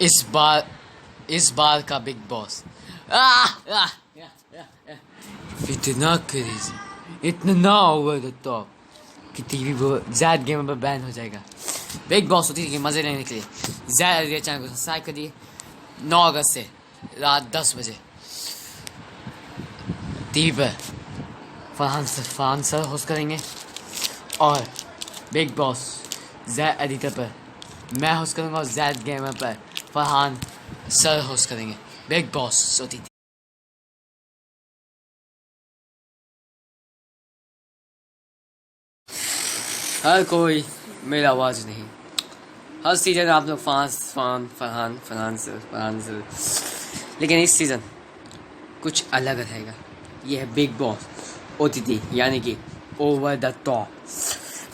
इस बार का big boss इतना क्रेजी, इतना ओवर द टॉप कि टीवी पर ज़्यादा गेम पर बैन हो जाएगा। बिग बॉस होती थी मज़े लेने के लिए ज़्यादा चैनल को सब्सक्राइब करिए। 9 अगस्त से रात 10 बजे टीवी पर फरहान सर होस्ट करेंगे और बिग बॉस ज़ैद एडिटर पर मैं होस्ट करूँगा और ज़ैद गेमर पर फरहान सर होस्ट करेंगे। बिग बॉस होती थी। हर कोई मेरा आवाज़ नहीं, हर सीज़न आप लोग फरहान सर, लेकिन इस सीज़न कुछ अलग रहेगा। ये है बिग बॉस OTT यानी कि over the top.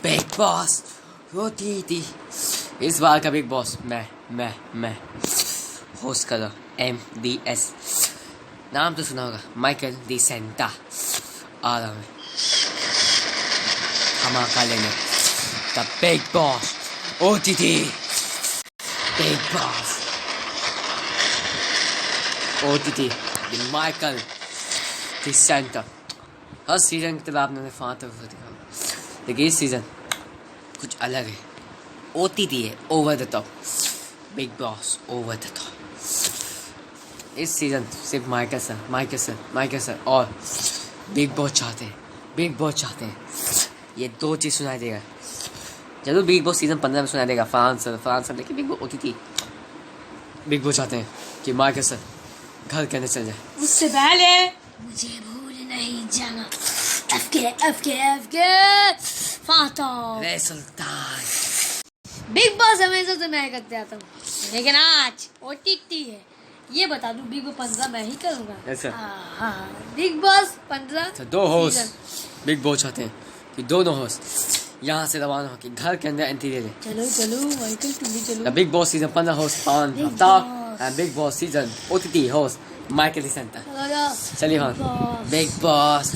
Big Boss OTT इस बार का बिग बॉस मैं होस्ट कर रहा हूँ। MDS नाम तो सुना होगा, माइकल डी सेंटा आ रहा हूँ धमाका लेने। The Bigg Boss OTT big Boss OTT the Michael De Santa. Her season की तरह आपने फांता दिखा, लेकिन इस सीज़न कुछ अलग है। OTT है over the top, big boss over the top. इस सीज़न सिर्फ माइकल सर और बिग बॉस चाहते हैं ये दो चीज़ सुनाई देगा। जरूर बिग बॉस सीज़न 15 में सुनाई देगा फरहान सर, लेकिन big Boss OTT big boss चाहते हैं कि माइकल सर घर के अंदर चल जाए। उससे पहले मुझे भूल नहीं जाना। FK फाता रे सुल्तान। बिग बॉस हमेशा से मैं करते आता हूँ, लेकिन आज OTT है। ये बता दूं बिग बॉस 15 मैं ही करूँगा। ऐसा हाँ, बिग बॉस 15 दो होस्ट बिग बॉस चाहते हैं कि दोनों होस्ट यहाँ से रवाना हो कि घर के अंदर एंट्री ले लें। चलो माइकल तुम भी चलो। Bigg Boss season 15 host Farhan Aftab and Bigg Boss season OTT host Michael De Santa. चलिए हाँ, Bigg Boss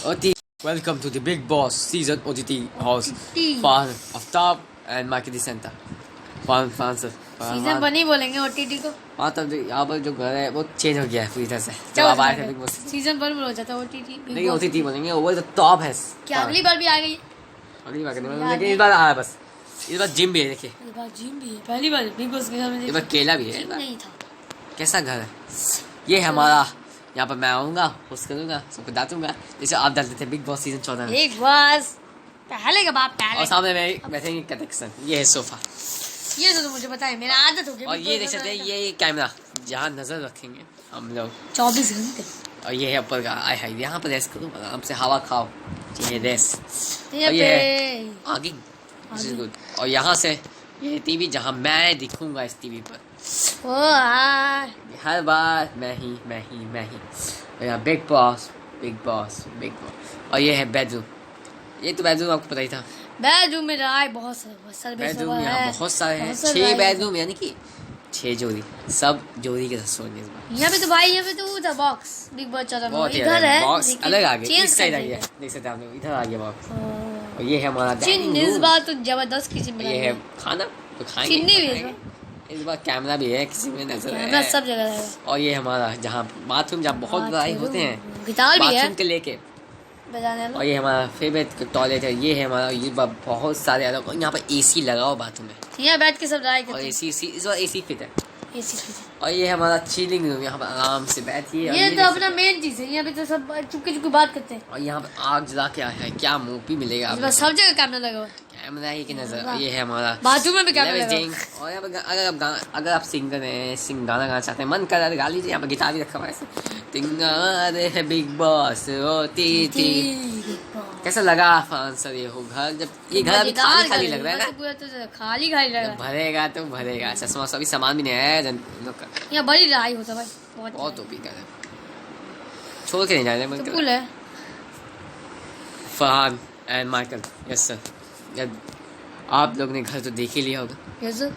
OTT welcome to the Bigg Boss season OTT host Farhan Aftab and Michael De Santa. Farhan sir season 1 ही बोलेंगे OTT को। हाँ, तब यहाँ पर जो घर है वो चेंज हो गया है पूरी तरह से। जब आप आए थे बिग बॉस सीजन 1 में हो जाता है OTT। नहीं, OTT बोलेंगे ओवर द टॉप है। क्या अगली बार भी आ गई? अगली बार नहीं, लेकिन इस बार आया बस। इस बार जिम भी है, देखिए इस बार जिम भी है। पहली बार बिग बॉस के सामने इस बार केला भी है। नहीं था। कैसा घर है ये है हमारा। यहाँ पर मैं आऊँगा, होस्ट करूँगा, सबको डांटूंगा जैसे आप डालते थे बिग बॉस सीजन 14 में। बिग बॉस पहले के बाप पहले। और सामने में बैठेंगे कनेक्शन, ये है सोफा। ये तो मुझे पता है, मेरा आदत हो गई। और ये देख सकते हैं, ये कैमरा जहाँ नजर रखेंगे हम लोग 24 घंटे। और ये है ऊपर का आय हाय, यहाँ पर रेस्ट करो आराम से, हवा खाओ। ये रेस्ट ये और ये है आगे गुड। और यहाँ से ये टीवी जहाँ मैं दिखूंगा इस टीवी पर हर बार मैं ही। और यहाँ बिग बॉस। और ये है बेडरूम। ये तो बेडरूम आपको पता ही था। बेडरूम में रहा है बहुत सारे बेडरूम यहाँ बहुत सारे हैं। 6 बेडरूम यानी कि 6 जोड़ी, सब जोड़ी के साथ सोएंगे इस बार। यहाँ पे तो भाई, यहाँ पे तो वो था बॉक्स। बिग बॉस चला बहुत इधर है, बॉक्स अलग आ गया, इस साइड आ गया, देख सकते हैं आप लोग, इधर आ गया बॉक्स। और ये है हमारा डाइनिंग इस रूम। बार तो जबरदस्त किचन बनाई ये है खाना तो खाएंगे। चिन्नी भी है इस बार कैमरा भी है, किसी में नजर कैमरा सब जगह है। और ये हमारा जहाँ बाथरूम, जहाँ बहुत बड़ाई होते हैं, गिटार भी है बाथरूम के लेके बजाने वाला। और ये हमारा फेवरेट टॉयलेट है। ये है हमारा, ये बहुत सारे अलग। और यहाँ पर AC लगा हुआ बाथरूम में, यहाँ बैठ के सब ड्राई और करते AC इस बार AC फिट है। हैं। AC और ये हमारा चिलिंग रूम, यहाँ पर आराम से बैठिए। ये तो अपना मेन चीज है। यहाँ पे तो सब चुपके बात करते हैं। और यहाँ पर आग जला के आया है, क्या मूवी मिलेगा इस आपको। बार सब जगह कैमरा लगा हुआ है। कैमरा ही की नजर। और ये है हमारा बाथरूम में भी कैमरा लगा हुआ है। और यहाँ पर अगर आप सिंगर हैं, गाना गाना चाहते हैं, मन कर रहा है गा लीजिए। यहाँ पर गिटार भी रखा हुआ है। बिग बॉस OTT कैसा लगा फरहान सर? ये हो घर, जब ये घर अभी खाली लग रहा है ना, पूरा तो खाली लग रहा है। भरेगा तो भरेगा। चश्मा अभी सामान भी नहीं है लोग का। यहाँ बड़ी लड़ाई होता भाई, बहुत टोपी का है, छोड़ के नहीं जा रहे तो है। Farhan and Michael. Yes sir, जब आप लोग ने घर तो देख ही लिया होगा। Yes sir.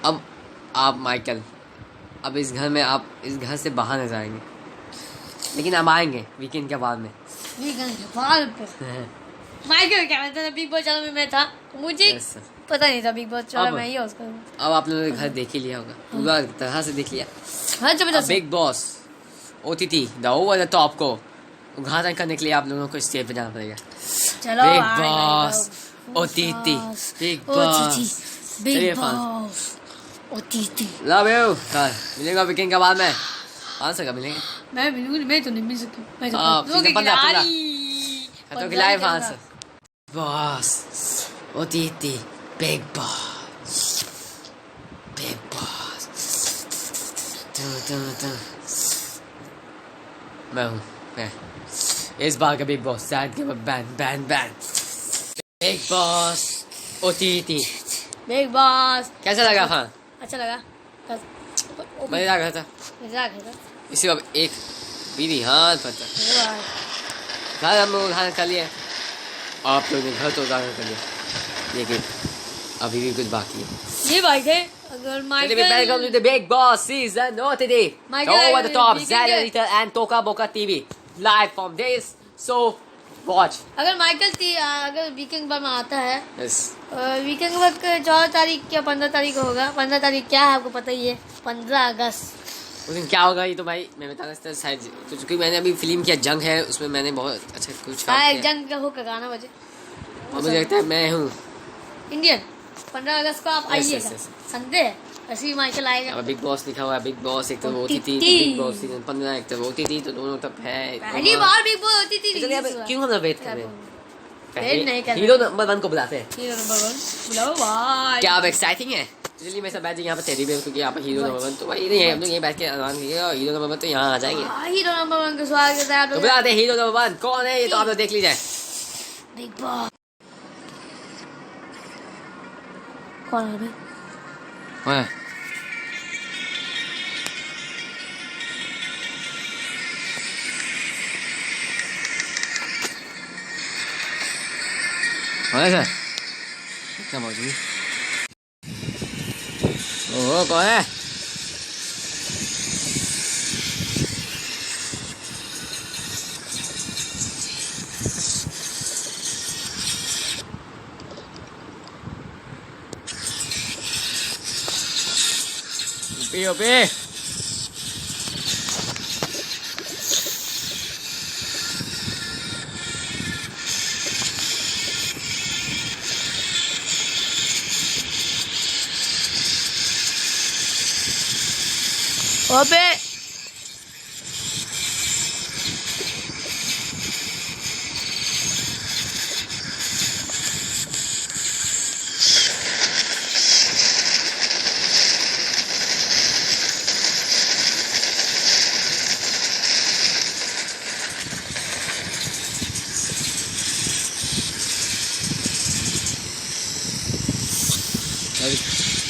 अब आप माइकल, अब इस घर में, आप इस घर से बाहर न जाएंगे, लेकिन अब आएंगे वीकेंड के बाद में। माइकल क्या कहता था, बिग बॉस चैनल में मैं था, मुझे पता नहीं था बिग बॉस चला अब- मैं ही उसका अब आप लोगों ने घर देख ही लिया होगा, पूरा तरह से देख लिया। हाँ जबरदस्त big Boss OTT the over the top को उद्घाटन करने के लिए आप लोगों को स्टेज पे जाना पड़ेगा। चलो बिग भाई, boss big OTT boss, big OTT, boss big चलिए बॉस OTT। Love you. मिलेगा वीकेंड के बाद में 500 का मिलेंगे। मैं मिलूंगी, मैं तो नहीं मिल सकती, मैं तो हाँ, खतरों सीधे के 15 खिलाड़ी। खतरों के live 500 boss OTT big boss big boss मैं इस बार का बिग बॉस शायद के ban ban ban big Boss OTT big Boss कैसा लगा खान? अच्छा लगा। मजेदार लगा था। मजाक है इसी अब एक बीवी हाथ पता ना? घर हम लोग उदाहरण कर लिए, आप लोगों ने घर तो उदाहरण कर लिया, लेकिन अभी भी कुछ बाकी है। ये भाई थे अगर Welcome to the Big Boss season OTT. Michael, Over the top, we can Zara get- Rita and Toka Boca TV live from this. So watch. अगर माइकल अगर वीकेंड बाद में आता है, Yes. वीकेंड के बाद 14 तारीख या 15 तारीख को होगा। 15 तारीख क्या है आपको पता ही है, 15 अगस्त। उस दिन क्या होगा ये तो भाई मैं बताना चाहता शायद, तो चूंकि मैंने अभी फिल्म किया जंग है, उसमें मैंने बहुत अच्छा कुछ काम हाँ किया। जंग का होगा गाना बजे और मुझे लगता है मैं हूँ इंडियन। 15 अगस्त को आप Yes, आइएगा, yes, yes. संडे है, ऐसे ही माइकल आएगा। अब बिग बॉस लिखा हुआ है, बिग बॉस एक तो OTT. OTT, big Boss season 15 एक तो OTT, तो दोनों तब है। पहली बार बिग बॉस होती थी। तो चलिए अब क्यों हम लोग वेट कर रहे हैं? वेट नहीं कर रहे। हीरो नंबर 1 को बुलाते हैं। हीरो नंबर 1 बुलाओ भाई। क्या आप एक्साइटिंग है? तो चलिए मैं सब बैठ जाए यहाँ पे टेडी बेयर, क्योंकि यहाँ पे हीरो नंबर 1 तो भाई नहीं है, हम लोग यहीं बैठ के आराम करेंगे और हीरो नंबर 1 तो यहाँ आ जाएंगे। हीरो नंबर 1 का स्वागत है आप तो लोग। बुलाते हैं हीरो नंबर 1 कौन है ये तो आप लोग देख लीजिए। बिग बॉस कौन है भाई? हाँ। कौन है सर? क्या मौजूद? ओह कौन है? ओपी ओपे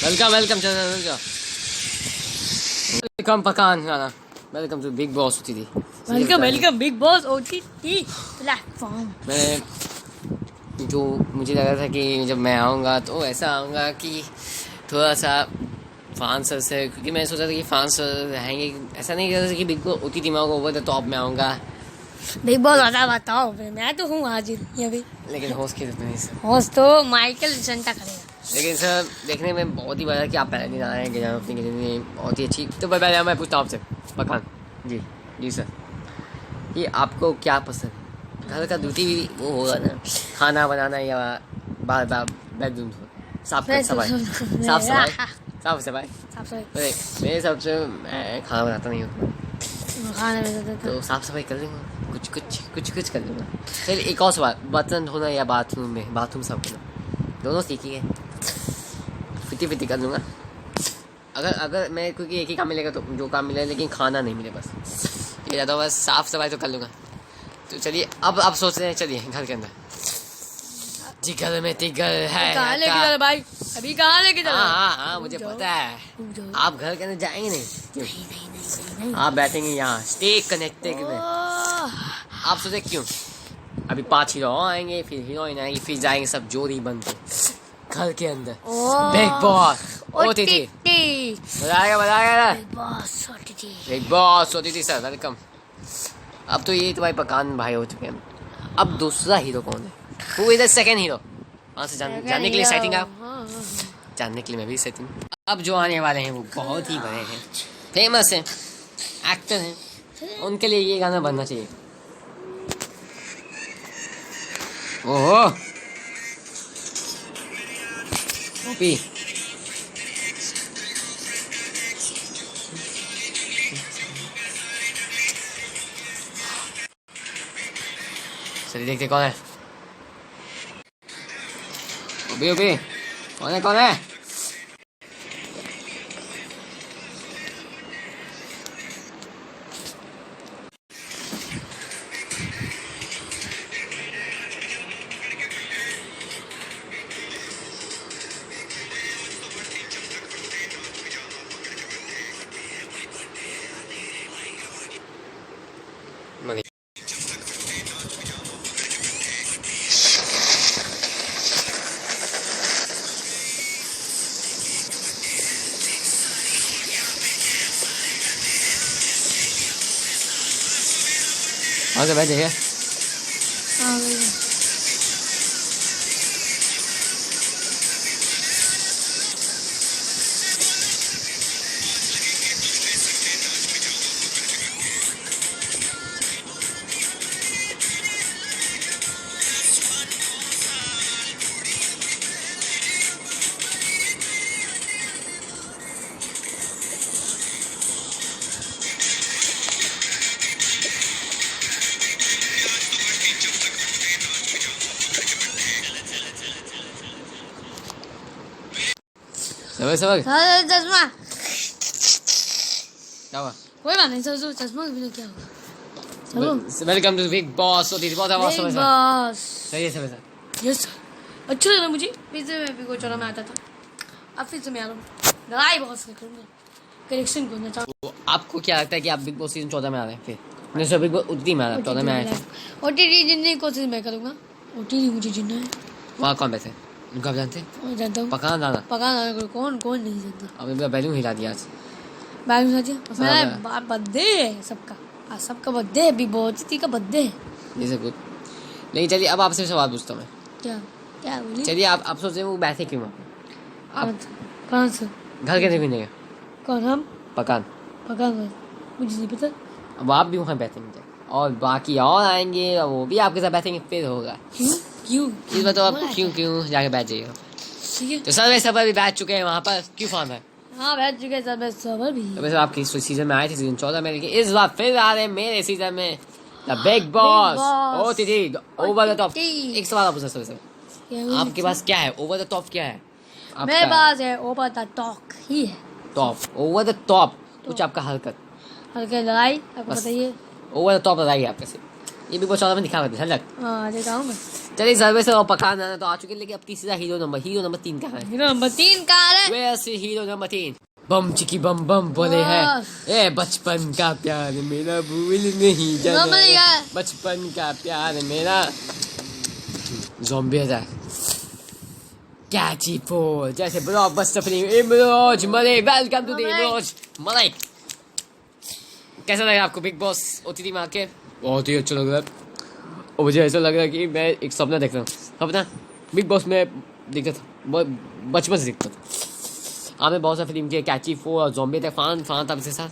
वेलकम वेलकम वेलकम पकान गाना वेलकम टू बिग बॉस होती थी। Welcome welcome big Boss OTT platform. मैं जो मुझे लगा था कि जब मैं आऊँगा तो ऐसा आऊँगा कि थोड़ा सा फैंस से, क्योंकि मैं सोचा था कि फैंस रहेंगे, ऐसा नहीं कर कि बिग बॉस OTT में आऊँगा ओवर द टॉप में आऊँगा, बिग बॉस वाला बताओ, मैं तो हूँ हाजिर ये भी। लेकिन होस्ट की जरूरत नहीं सर। होस्ट तो माइकल जनता करेगा। लेकिन सर देखने में बहुत ही बड़ा कि आप पहले दिन आए हैं अपनी किचन बहुत ही अच्छी। तो पहले मैं पूछता हूँ आपसे पकान जी जी सर, ये आपको क्या पसंद, घर का ड्यूटी भी वो होगा ना, खाना बनाना या बार बार बेडरूम साफ सफाई साफ सफाई साफ सफाई? मेरे हिसाब से मैं खाना बनाता नहीं हूँ, खाने में तो साफ सफाई कर लूँगा, कुछ कर लूँगा। चलिए एक और सवाल, बर्तन धोना या बाथरूम में बाथरूम साफ करना, दोनों सीखिए, 50-50 कर लूँगा। अगर मैं क्योंकि एक ही काम मिलेगा तो जो काम मिले, लेकिन खाना नहीं मिले बस ये ज़्यादा, बस साफ सफाई तो कर लूँगा। तो चलिए अब आप सोच रहे हैं, चलिए घर के अंदर जिगर में तिगर है कहाँ लेके चल भाई, अभी कहाँ लेके चल? हाँ मुझे पता है आप घर के अंदर जाएंगे नहीं, क्यों? आप बैठेंगे यहाँ स्टे कनेक्टेड में। आप सोचे क्यों? अभी 5 हीरो आएंगे, फिर हीरोइन आएंगी, फिर जाएंगे सब जोड़ी बन के घर के अंदर। बिग बॉस OTT बताएगा big Boss OTT sir welcome. अब तो ये तुम्हारे पकान भाई हो चुके हैं, अब दूसरा हीरो कौन है? Who is the second hero? वहाँ से जानने के लिए एक्साइटिंग आप जानने के लिए मैं भी सेटिंग। अब जो आने वाले हैं वो बहुत ही बड़े हैं, फेमस हैं, एक्टर हैं, उनके लिए ये गाना बनना चाहिए। ओहो ओपी चलिए देखते कौन है। ओपी ओपी कौन है, कौन है? मनी आगे बैठे हैं। सबर सबर चश्मा क्या हुआ? कोई बात नहीं, चलो चश्मा के बिना क्या होगा। चलो वेलकम टू बिग बॉस। बहुत आवाज बिग समझ बॉस। सही है सर। यस अच्छा लगा मुझे। फिर से मैं बिग 14 में आता था, अब फिर से मैं आ रहा हूँ। लड़ाई बहुत से करूँगा, करेक्शन करना चाहूँ। आपको क्या लगता है कि आप बिग बॉस सीजन 14 में आ रहे हैं? फिर नहीं सर, बिग बॉस उतनी में आ रहा है, 14 में आए थे। ओटीटी जीतने की कोशिश मैं करूँगा। ओटीटी मुझे जीतना है। वहाँ कौन बैठे उनको आप जानते हैं? और जानता हूँ पकाना दाना पका कौन कौन नहीं जानता। अभी मेरा बैलून हिला दिया आज। बैलून साजिया पसंद आ गया। मैं बर्थडे है सबका, आज सबका बर्थडे है, बिग बॉस का बर्थडे है। ये सब कुछ नहीं। चलिए अब आपसे सवाल पूछता हूँ मैं। क्या क्या बोली? चलिए आप सोच रहे हैं वो बैठे क्यों वहाँ पे? आप कौन सा? घर के नहीं गए कौन? हम पकान, पका मुझे नहीं पता। अब आप भी वहाँ बैठेंगे और बाकी और आएंगे और वो भी आपके साथ बैठेंगे, फिर होगा। क्यों क्यों इस बार तो आप क्यों जाके बैठ जाइए। ठीक है। तो सर सब अभी बैठ चुके हैं वहाँ पर, क्यों फार्म है? हाँ बैठ चुके हैं, सब सबर भी। तो वैसे आपकी सीजन में आए थे सीजन 14 में, लेकिन इस बार फिर आ रहे हैं मेरे सीजन में the Bigg boss OTT over the top. एक सवाल आप पूछा सर, आपके पास क्या है? ओवर द टॉप क्या है मेरे पास? है ओवर द टॉक ही है। टॉप ओवर द टॉप कुछ आपका हरकत हल्के लड़ाई आपको बस। बताइए। ओवर द टॉप बताइए आपके से। ये बिग बॉस 14 में दिखा हुआ था झलक। हाँ दिखाऊँ मैं। चलिए सर्वे से पकान आना तो आ चुके, लेकिन अब तीसरा हीरो नंबर 3 कहाँ है? हीरो नंबर 3 कहाँ है? वैसे हीरो नंबर 3 बम चिकी बम बम बोले है। ए बचपन का प्यार मेरा भूल नहीं जाना, बचपन का प्यार मेरा। ज़ॉम्बी था कैची पोल जैसे blockbuster film Imroz Malik. Welcome to the Imroz Malik. कैसा लगा आपको बिग बॉस ओटीटी में आके? बहुत ही अच्छा लग रहा है और मुझे ऐसा लग रहा है कि मैं एक सपना देख रहा हूँ। सपना बिग बॉस में देखता था, बचपन से देखता था। मैं बहुत सारी फिल्म किया, कैची फोर और ज़ॉम्बी थे। फान था मेरे साथ।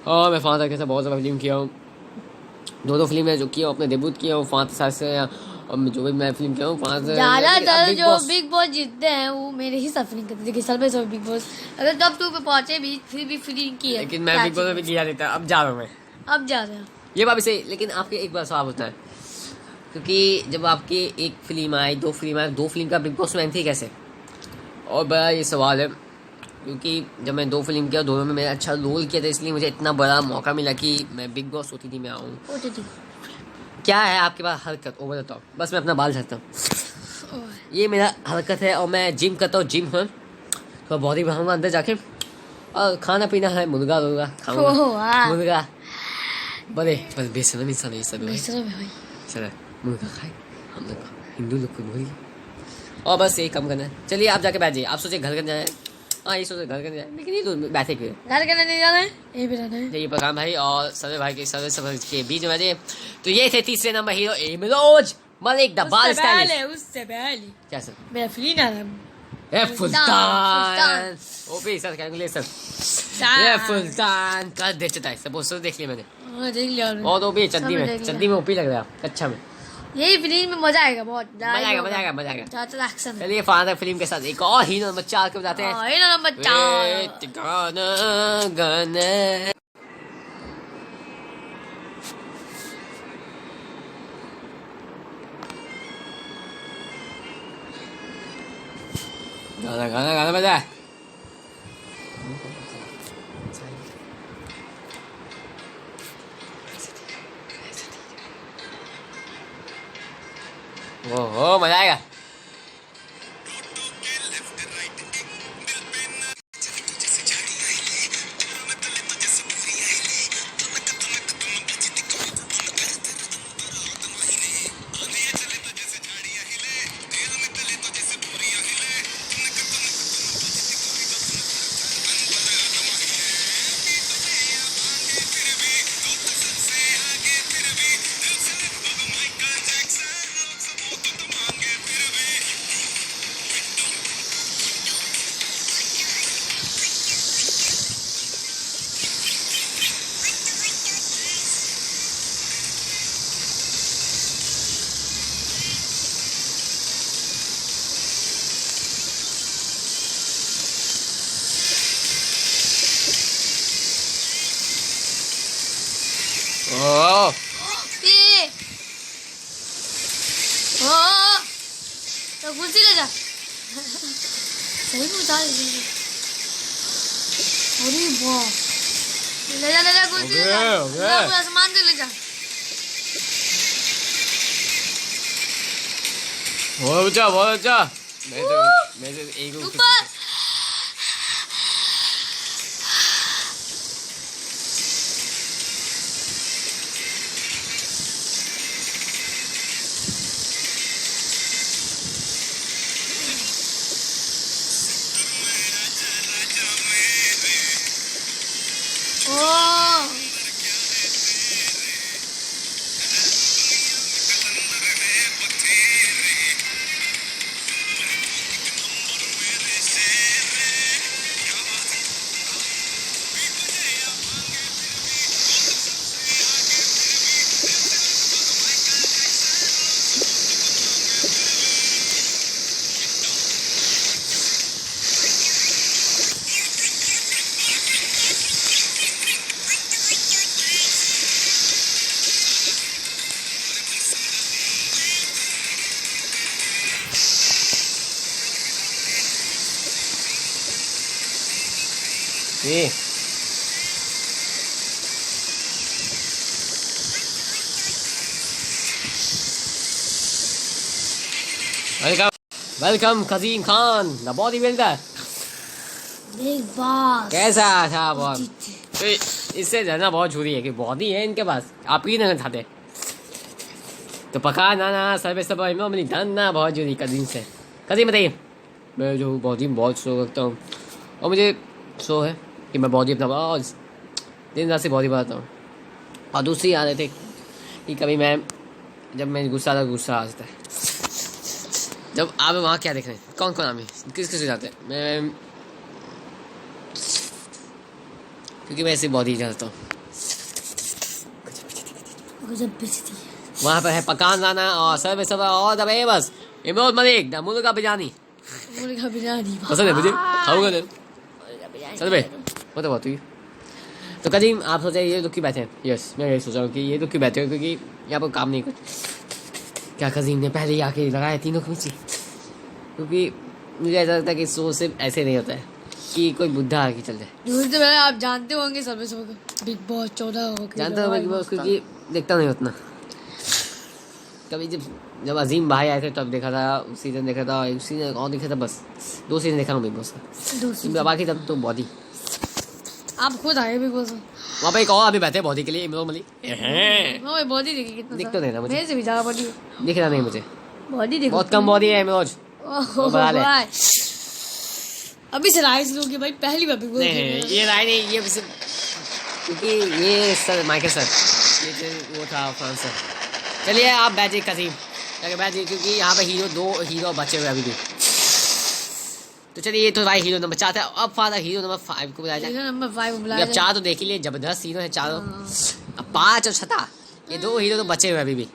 हाँ मैं फान था के साथ बहुत सारा फिल्म किया हूँ। 2 फिल्म है जो किया अपने डेब्यूट किया हूँ फान के साथ से, और जो भी मैं फिल्म किया हूँ फान से। ज़्यादातर जो बिग बॉस जीतते हैं वो मेरे ही साथ फिल्म करते थे। सब सब बिग बॉस अगर टॉप 2 पे पहुंचे भी फिर भी फिल्म की है। लेकिन मैं बिग बॉस में भी किया लेता। अब जा रहा हूँ मैं, अब जा रहे हैं। ये बात भी सही। लेकिन आपके एक बार सवाल होता है, क्योंकि जब आपकी एक फिल्म आई 2 फिल्म आई, 2 फिल्म का बिग बॉस में एंट्री कैसे? और बड़ा ये सवाल है, क्योंकि जब मैं 2 फिल्म किया, दोनों में मैंने अच्छा रोल किया था, इसलिए मुझे इतना बड़ा मौका मिला कि मैं बिग बॉस ओटीटी में आऊँ। क्या है आपके पास हरकत ओवर द टॉप? बस मैं अपना बाल झाड़ता हूँ, ये मेरा हरकत है। और मैं जिम करता हूँ, जिम है तो बॉडी बढ़ाऊंगा अंदर जाके। और खाना पीना है मुर्गा खाऊंगा, मुर्गा। बड़े बस बेशरम इंसान है ये सब। सर मुर्गा खाए हम लोग हिंदू लोग को बोलिए। और बस यही कम करना है। चलिए आप जाके बैठ जाइए। आप सोचे घर करने जाए, हाँ ये सोचे घर करने जाए, लेकिन ये तो बैठे क्यों? घर करने नहीं जाना है, यही पे रहना है। ये प्रकाश भाई और सर भाई के के बीच में बैठे। तो ये थे तीसरे number hero Imroz Malik the बाल स्टाइलिस्ट। उससे पहले क्या सर? मेरा फिल्म आ रहा है। ए सुल्तान। सुल्तान ओपी सर कैलकुलेशन सा- ये सुल्तान का देख चुका है सब पोस्टर देख लिया मैंने हाँ, देख लिया मैंने। बहुत ओपी सब देख लिया। चड्डी में ओपी लग रहा है अच्छा में यही फिल्म में मजा आएगा बहुत। मजा आएगा मजा आएगा मजा आएगा ज्यादा एक्शन है। चलिए फादर फिल्म के साथ एक और हीरो नंबर 4 के बताते हैं हाँ, ये नंबर 4। वेट गाना गाना गाना गाना गाना बजा ओहो मजा आएगा ओह ये ओ तो कुर्सी ले जा। सही में उतार दे। अरे वाह, ले जा कुर्सी ले जा। हो गया। पूरा सामान से ले जा। बहुत अच्छा मैं तो एक ऊपर ओ ये welcome welcome Kazim Khan the body builder Bigg Boss कैसा था बहुत इससे जाना बहुत जरूरी है कि बॉडी है इनके पास आप ही नहीं खाते तो पका नाना सर्वे सब इमामनी जानना बहुत जरूरी कदीम से कदीम बताइए मैं जो बॉडी बहुत शो रखता हूँ और मुझे शो है कि मैं बॉडी अपना बहुत दिन रात से बॉडी बनाता हूँ और दूसरी आदत है कि कभी मैं जब मैं गुस्सा आता गुस्सा आ जाता है जब आप वहाँ क्या देख रहे हैं कौन कौन आदमी किस किस जाते हैं मैं क्योंकि मैं ऐसे बॉडी चाहता हूँ गजब बेइज्जती है। वहाँ पर है पकान राना और सर्वे सब और दबे बस इमरान मलिक द मुर्गा बिरयानी मुर्गा बिरयानी पसंद है मुझे खाऊंगा नहीं मुर्गा बिरयानी चल भाई वो तो बात हुई तो कदीम आप सोचे ये तो क्यों बैठे हैं यस मैं यही सोच रहा हूँ कि ये तो क्यों बैठे हो क्योंकि यहाँ पर काम नहीं कुछ क्या कदीम ने पहले ही आके लगाया तीनों को नीचे क्योंकि मुझे ऐसा लगता है कि शो सिर्फ ऐसे नहीं होता है कि कोई बुढ़ा आके चल जाए दूर से पहले आप जानते होंगे सब बिग बॉस 14 हो गया जानता हूँ मैं क्योंकि देखता नहीं उतना कभी जब अजीम भाई आए थे तब देखा था सीजन देखा था एक सीजन और देखा था बस 2 सीजन देखा हूँ बिग बॉस का दूसरी बाकी तब तो बॉडी आप खुद आए बिग बॉस में। वहाँ पे एक और अभी बैठे बॉडी के लिए इमरान मलिक वो बॉडी देखी कितना दिख तो नहीं रहा मुझे। मेरे से भी ज्यादा बॉडी दिख रहा नहीं मुझे बॉडी देखो बहुत कम बॉडी है इमरान ओहो वो बना ले। भाई अभी से राइस लोगे भाई पहली बार बिग बॉस नहीं नहीं ये राय नहीं ये सिर्फ क्योंकि ये सर माइकल सर ये जो वो था फ्रांस सर चलिए आप बैठिए कसीम जाके बैठिए क्योंकि यहाँ पे हीरो 2 हीरो बचे हुए अभी भी तो चलिए ये तो भाई हीरो नंबर 4 था। अब फादर हीरो नंबर 5 को बुलाया जाए। हीरो नंबर 5 को बुलाया अब 4 तो देख ही लिए, जबरदस्त हीरो है चारों। हाँ। अब 5 और 6 ये 2 हीरो तो बचे हुए अभी भी।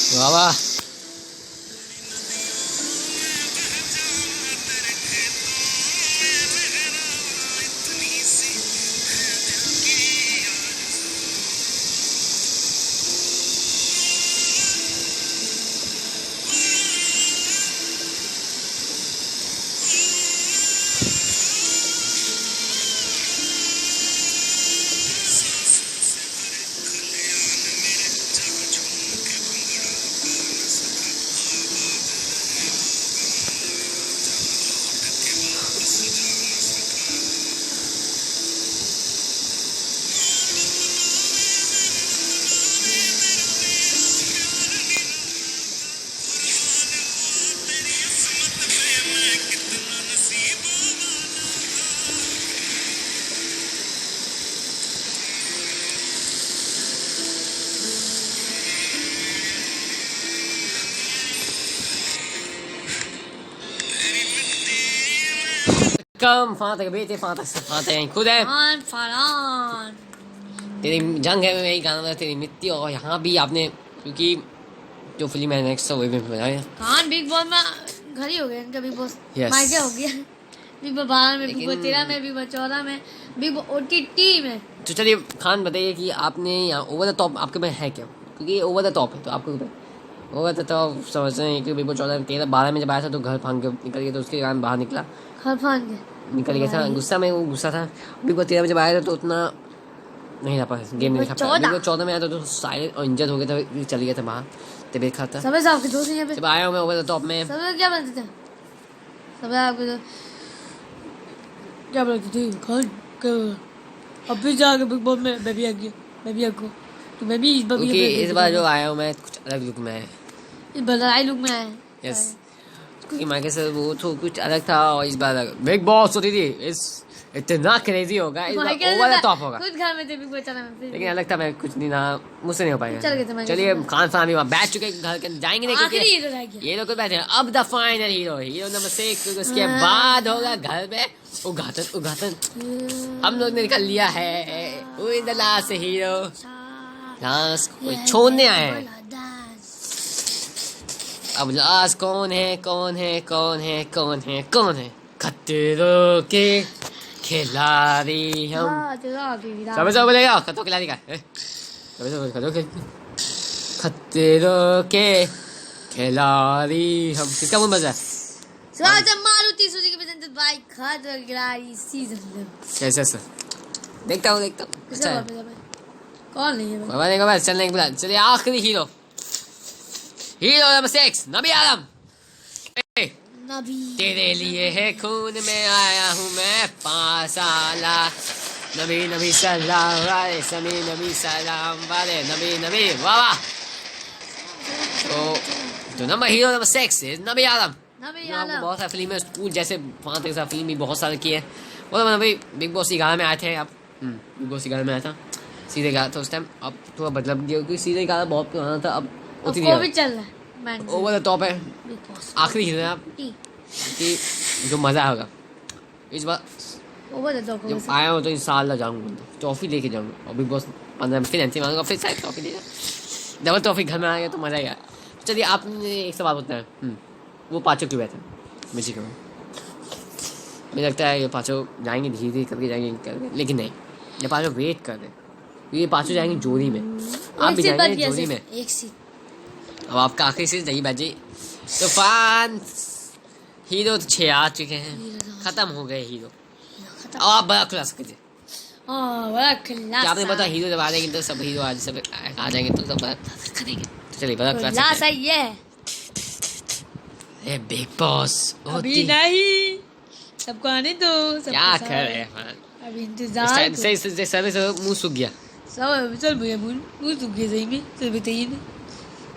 वाह वाह। कम फातह बेटे, फातह यहीं खुद है। फरहान फरहान तेरी जंग है में यही गाना बजा, तेरी मिट्टी। और यहाँ भी आपने, क्योंकि जो फिल्म है नेक्स्ट वही में बनाया। खान बिग बॉस में घर ही हो गया इनका। Big boss Yes. माइके हो गया। बिग बॉस 12 में, बिग बॉस लेकिन- 13 में, बिग बॉस 14 में, बिग बॉस OTT में। तो चलिए खान बताइए कि आपने यहाँ ओवर द टॉप आपके में है क्या? क्योंकि ये ओवर द टॉप है, तो आपको ओवर द टॉप समझ रहे हैं कि बिग बॉस 14 13 12 में जब आया था तो घर फांग के निकल गया, तो उसके कारण बाहर निकला, खरफान के निकल गया था गुस्सा में। वो गुस्सा था। बिग बॉस 13 में जब आया था तो उतना नहीं रहा पाया, गेम नहीं खेल पाया। बिग बॉस 14 में आया था तो साइलेंट और इंजर्ड हो गया था, चल गया था बाहर, तबीयत खराब था। सबे साहब के दोस्त हैं यहाँ पे। जब आया हूँ मैं ओवर द टॉप में, सबे क्या बनते थे? सबे आपके दोस्त क्या बोलती थी? खान अब भी जाके बिग बॉस में बेबी आ गया, बेबी आ गया तो बेबी इस बार क्योंकि इस बार जो आया हूँ मैं कुछ अलग लुक में है। इस बार लड़ाई लुक में आया। यस, क्योंकि माइके सर वो तो कुछ अलग था और इस बार अलग। बिग बॉस होती थी इस इतना क्रेजी होगा, इस बार ओवर द टॉप होगा। खुद घर में थे बिग बॉस चला में। लेकिन अलग था, मैं कुछ नहीं ना, मुझसे नहीं हो चल गए थे पाएगा। माइके चलिए सर। खान साहब भी वहाँ बैठ चुके हैं, घर के अंदर जाएंगे नहीं आखिरी क्योंकि हीरो रह गया। ये लोग बैठे हैं। अब the final hero, hero number 6, क्योंकि उसके बाद होगा घर में उद्घाटन। हम लोग ने निकल लिया है द लास्ट हीरो, लास्ट कोई छोड़ने आए हैं। अब लास्ट कौन है? खतरों के खिलाड़ी हम। समझ बोलेगा खतरों के खिलाड़ी का खतरों के खिलाड़ी हम। किसका मुंह बजा? मारुति सुजुकी प्रेजेंटेड बाय खतरों के खिलाड़ी सीजन। कैसे सर? देखता हूँ अच्छा है। कौन नहीं है भाई? बाबा ने कहा चलने के बाद चलिए आखिरी हीरो नंबर 6 नबी आलम। नबी तेरे लिए है खून में आया हूँ मैं 5 साला। नबी सलाम वाले नबी सलाम वाले नबी वाह वाह। तो नंबर हीरो नंबर 6 नबी आलम। नबी जो आपको आलम। बहुत सारी फिल्में स्कूल जैसे 5 फिल्म भी बहुत सारे किए। वो तो भाई बिग बॉस 11 में आए थे आप। बिग बॉस 11 में आया था, सीधे गया था उस टाइम। अब थोड़ा बदलाव किया क्योंकि सीधे 11 बहुत पुराना था, अब उतनी वो भी चल रहा है मैन ओवर द टॉप है। बिग बॉस आखिरी सीजन है आप कि जो मज़ा आएगा इस बार। ओवर द टॉप जब आया हो तो इंशाल्लाह जाऊँगा, ट्रॉफी लेके जाऊँगा। और बिग बॉस 15 में फिर एंट्री मांगूंगा, फिर शायद ट्रॉफी लेगा, डबल ट्रॉफी घर में आएगा तो मज़ा आएगा। चलिए आपने एक सवाल पूछना है, वो पाँचों क्यों बैठे मुझे क्यों? मुझे लगता है ये पाँचों जाएंगे धीरे धीरे करके जाएंगे, लेकिन नहीं, ये पाँचों वेट कर रहे, ये पाँचों जाएंगे जोड़ी में, आप भी जाएंगे जोड़ी में। एक सीट अब आपका आखिरी सीट नहीं बची। तो फैन हीरो तो 6 आ चुके हैं, खत्म हो गए हीरो। अब आप बड़ा खुलासा कीजिए, बड़ा क्या आपने खुलासा पता हीरो जब आ जाएंगे तो सब हीरो आज सब आ जाएंगे तो सब करेंगे। तो चलिए बड़ा खुलासा खुलासा ये है ये बिग बॉस अभी नहीं, सबको आने दो, सबको क्या सब- कर रहे हैं फैन? अभी इस इंतजार टाइम करो। से मुंह सूख गया। सब चल भैया मुंह सूख गया सही में, चल बताइए ना।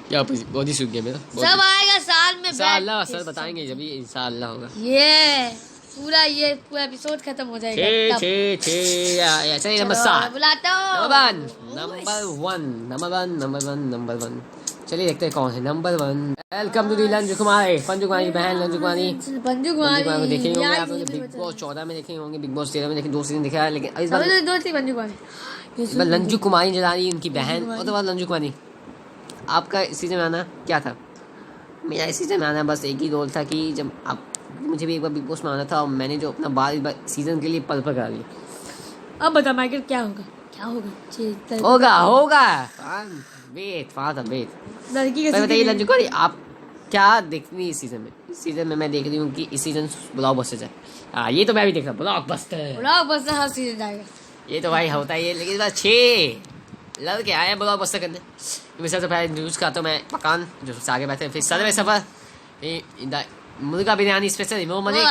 क्या बॉडी सूख गया मेरा सब आएगा साल में इंशाल्लाह बैठ के सर बताएंगे जब ये इंशाल्लाह होगा। ये पूरा एपिसोड खत्म हो जाएगा तब। चलिए नंबर चलो, 7 बुलाता हूँ। Number one. चलिए देखते हैं कौन है नंबर 1। वेलकम टू दी लंजू कुमारी, पंजू कुमारी की बहन लंजू कुमारी। पंजू कुमारी को देखे होंगे यार, आप लोग, ये भी बिग बता बॉस 14 में देखे होंगे, बिग बॉस 13 में देखे, 2 सीजन दिखा है, लेकिन इस बार दो दो थी पंजू कुमारी। ये इस बार सुन- लंजू कुमारी जलानी उनकी बहन, कुमारी। और तो बाद लंजू कुमारी। आपका इस सीजन में आना क्या था? मेरा इस सीजन में आना बस एक ही रोल था कि जब आप मुझे भी एक बार बिग बॉस में आना था और मैंने जो अपना बार सीजन के लिए पल करा लिया। अब बता माइकल क्या होगा, क्या होगा? होगा वेट लड़की का बताइए सीधी- लंजू कुमारी, आप क्या देख रही है इस सीजन में? इस सीजन में मैं देख रही हूँ कि इस सीजन ब्लॉकबस्टर है। ये तो मैं भी देख रहा हूँ, ब्लॉकबस्टर। ब्लॉकबस्टर हर सीजन जाएगा। ये तो भाई होता ही है, लेकिन इस बार 6 लड़के आए हैं ब्लॉकबस्टर करने। मैं सबसे पहले न्यूज़ खाता हूँ, मैं मकान जो सबसे आगे बैठे हैं, फिर सर्वे सफर, मुर्गा बिरयानी स्पेशल इमो मलिक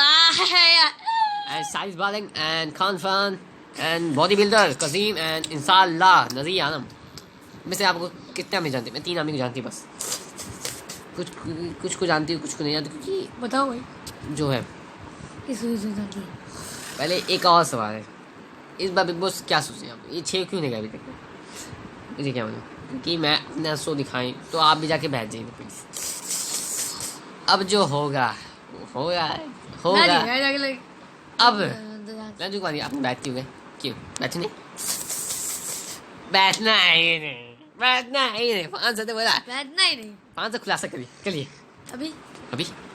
एंड साइज बालिंग and Khan Khan and body builder Kazim and इंशाल्लाह नज़ीर आलम। मैं से आपको कितने आदमी जानती? मैं 3 आदमी को जानती बस। कुछ को जानती हूँ, कुछ को नहीं जानती, क्योंकि बताओ भाई जो है किस सीजन की? पहले एक और सवाल है, इस बार बिग बॉस क्या सोचे आप? ये 6 क्यों नहीं गए अभी तक? मुझे क्या मालूम, क्योंकि मैं अपना शो दिखाई तो आप भी जाके बैठ जाइए प्लीज। अब जो होगा वो होगा। अब लंजू कुमारी आप बैठती हुए क्यों? बैठे नहीं, बैठना ही नहीं। 5 से बोला, बैठना ही नहीं 5 से खुलासा करिए अभी।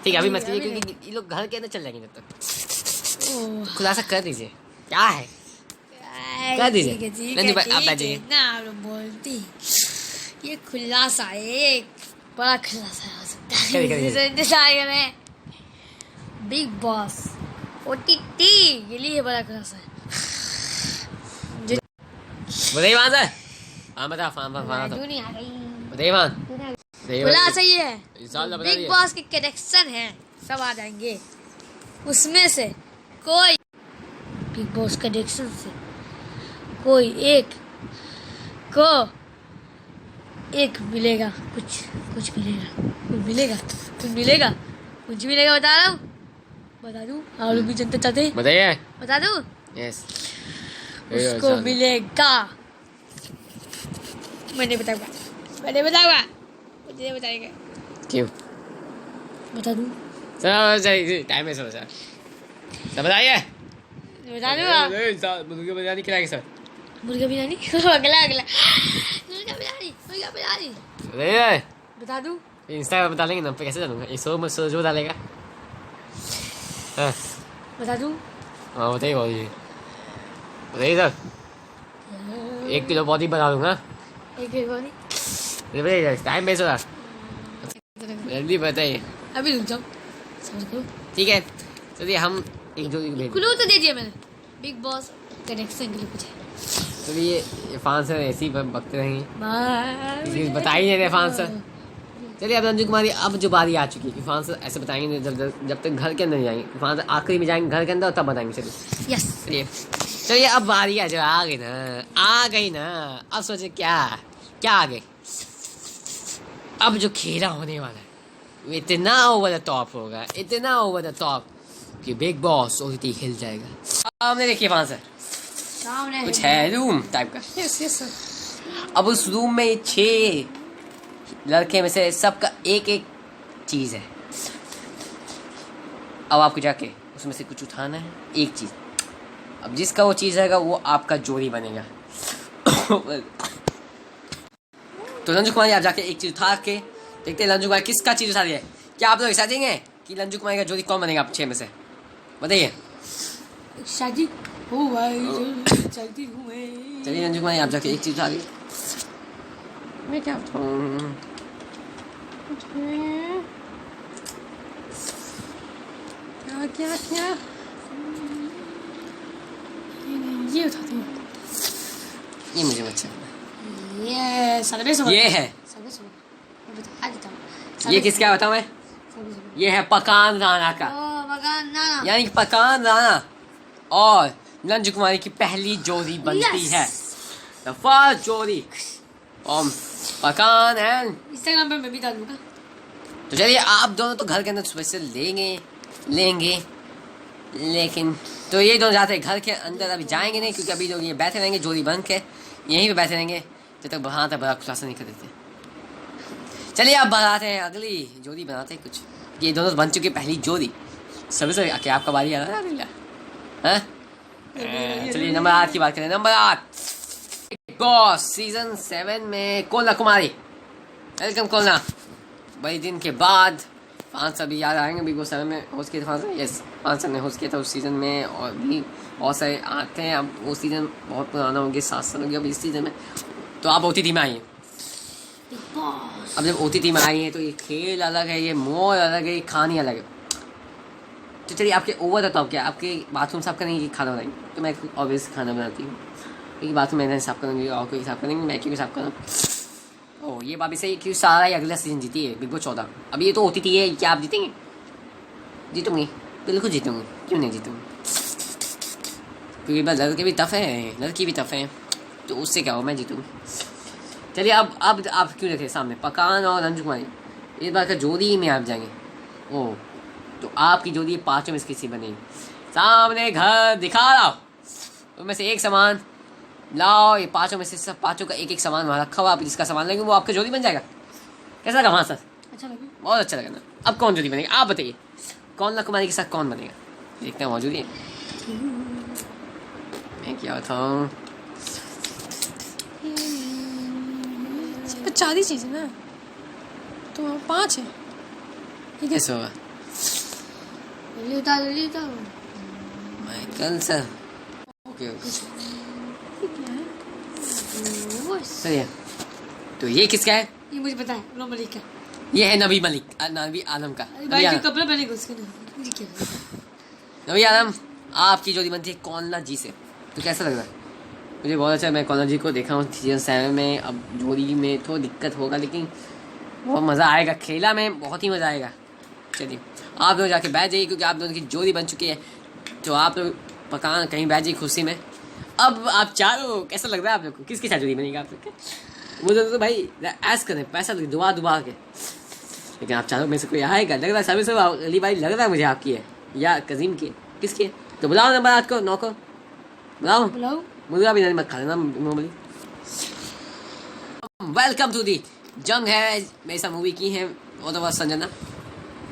ठीक है, अभी मत अभी करिए क्योंकि ये लोग घर के अंदर चल जाएंगे जब तक। ओह, खुलासा कर दीजिए क्या है। कर दीजिए। ठीक लंजू है, भाई, आप ठीक बैठ जाइए। है, ना आप लोग बोलती ये खुलासा है, एक बड़ा खुलासा हो सकता है। करिए। जिसे इंतजार करें बिग बॉस OTT के लिए बड़ा खुलासा है। बताइए वहाँ से। हाँ बता, क्यों नहीं आ गई? बताइए वहाँ। खुलासा ये है, इंशाल्लाह बता बिग दिए। बॉस के कनेक्शन है, सब आ जाएंगे। उसमें से कोई बिग बॉस कनेक्शन से कोई एक को एक मिलेगा, कुछ मिलेगा, कुछ मिलेगा। बता दूं आप लोग भी जनता चाहते हैं, बताइए। बता दूं यस उसको मिलेगा। मैंने बताऊंगा, मुझे बताएगा। क्यों? बता दूं, सर टाइम है सर बताइए। बता दूंगा। मुर्गी बिरयानी खिलाएंगे सर। मुर्गा बिरयानी अगला मुर्गा बिरयानी बताइए। बता दूं, इंस्टाग्राम बता लेंगे ना, पे कैसे जानूंगा? ये सो जो डालेगा। हाँ बता दूं। बताइए सर, 1 किलो बॉडी बना दूंगा। एक बिरयानी बताइए, टाइम बेस्ट होगा, जल्दी बताइए। अभी रुक जाओ, समझ करो। ठीक है, चलिए हम एक जो भेज। क्लू तो दे दिया मैंने, बिग बॉस कनेक्शन के लिए कुछ है। चलिए ये फांस है, ऐसे ही बकते रहेंगे, बाय। बता ही नहीं रहे फांस। चलिए अब रंजू कुमारी, अब जो बारी आ चुकी है, इरफान से ऐसे बताएंगे जब तक घर के अंदर नहीं जाएंगे, इरफान से आखिरी में जाएंगे घर के अंदर और तब बताएंगे। चलिए यस, चलिए अब बारी आ गई ना। अब सोचे क्या आ गई। अब जो खेला होने वाला है वो इतना ओवर द टॉप होगा, इतना ओवर द टॉप कि बिग बॉस OTT हिल जाएगा। हमने देखिए इरफान से सामने कुछ है रूम टाइप का। Yes yes sir. अब उस रूम में 6 लड़के में से सबका एक एक चीज है। अब आपको जाके उसमें से कुछ उठाना है, एक चीज। अब जिसका वो चीज रहेगा वो आपका जोड़ी बनेगा। तो लंजू कुमारी आप जाके एक चीज उठा के देखते हैं लंजू कुमारी किसका चीज उठा रही है। क्या आप लोग ऐसा देंगे कि लंजू कुमारी का जोड़ी कौन बनेगा आप 6 में से? बताइए। शादी हो भाई जल्दी हुए। चलिए लंजू कुमारी आप जाके एक चीज उठा रही। मैं क्या उठाऊं? क्या क्या ये उठाती हूँ। ये मुझे अच्छा ये सबे ये है। सबे मैं बता देता हूँ। ये किसका बताऊं मैं? ये है पकान राणा का, ओ भगवान ना यानी कि पकान राणा और लंजू कुमारी की पहली जोड़ी बनती है। द फर्स्ट जोड़ी और पकान एंड। इंस्टाग्राम पे मैं भी डालूंगा। तो चलिए आप दोनों तो घर के अंदर स्पेशल लेंगे लेकिन तो ये दोनों जाते हैं घर के अंदर, अभी जाएंगे नहीं क्योंकि अभी लोग ये बैठे रहेंगे जोड़ी बन के, यहीं पे बैठे रहेंगे जब तक वहाँ तक बड़ा खुलासा नहीं कर देते। चलिए आप बनाते हैं अगली जोड़ी, बनाते हैं कुछ। ये दोनों बन चुकी पहली जोड़ी। सबसे क्या आपका बारी आ रहा है? चलिए नंबर 8 की बात करें। नंबर 8 बिग बॉस सीजन 7 में कोला कुमारी। Welcome Cola. बड़े दिन के बाद 5 साल भी याद आएंगे बिग बॉस 7 में होस्ट किया था। यस 5 साल ने होस्ट किया था उस सीज़न में, और भी बहुत सारे आते हैं। अब वो सीज़न बहुत पुराना हो गया, 7 साल हो गया अब इस सीज़न में। तो आप OTT में आई हैं। अब जब OTT में आई हैं तो ये खेल अलग है, ये मोर अलग है, ये कहानी अलग है। तो चलिए आपके ओवर बताओ क्या आपके बाथरूम साफ करेंगे कि खाना बनाएंगे? तो मैं ऑब्वियस खाना बनाती हूँ क्योंकि बाथरूम मैंने साफ करूँगी और कोई साफ करेंगे, मैं क्यों साफ करूँ। ओह ये बात भी सही क्योंकि सारा ही अगला सीजन जीती है बिग बॉस 14। अब ये तो OTT है, क्या आप जीतेंगे? जीतूंगी, बिल्कुल जीतूंगी, क्यों नहीं जीतूंगी? क्योंकि बस लड़के भी टफ है, लड़की भी टफ है, तो उससे क्या हो, मैं जीतूंगी। चलिए अब आप क्यों रखे सामने पकान और लंजू कुमारी, इस बार का जोड़ी में आप जाएंगे। ओह तो आपकी जोड़ी 5 में से किसी बनेगी। सामने घर दिखा रहा उनमें से एक सामान लाओ, ये 5 में से सब 5 का एक एक सामान वहाँ रखा हुआ, आप जिसका सामान लेंगे वो आपका जोड़ी बन जाएगा। कैसा लगा वहाँ सर? अच्छा लगा, बहुत अच्छा लगा ना। अब कौन जोड़ी बनेगा आप बताइए, कौन कुमारी के साथ कौन बनेगा? देखते हैं मौजूद है। मैं क्या बताऊँ, 4 ही चीज़ है ना, तो 5 है। ये कैसे होगा? माइकल सर ओके चलिए। तो ये किसका है? ये मुझे पता है, नबी मलिक का। ये है नबी मलिक, नबी आलम का। भाई जो कपड़े पहनेगा उसके ना, मुझे क्या नबी आलम आपकी जोड़ी बनती है कौनला जी से, तो कैसा लग रहा है? मुझे बहुत अच्छा, मैं कौनला जी को देखा हूँ सीजन 7 में। अब जोड़ी में तो दिक्कत होगा लेकिन बहुत मज़ा आएगा, खेला में बहुत ही मज़ा आएगा। चलिए आप लोग जाके बैठ जाइए क्योंकि आप दोनों की जोड़ी बन चुकी है। तो आप लोग पकान कहीं बैठ जाइए खुशी में। अब आप चारों कैसा लग रहा है आप लोग को, किसके साथ जोड़ी बनेगी आप लोग के? मुझे तो भाई ऐस करें पैसा दुआ के, लेकिन आप चारों में से कोई आएगा लग रहा है। सभी सब अली भाई लग रहा है मुझे आपकी है या कजीम की है, किसकी है? तो बुलाओ नंबर 8 को, 9 को बुलाओ। मुर्गा भी नहीं मत खा लेना। वेलकम टू दी जंग है, मेरे साथ मूवी की है बहुत संजना,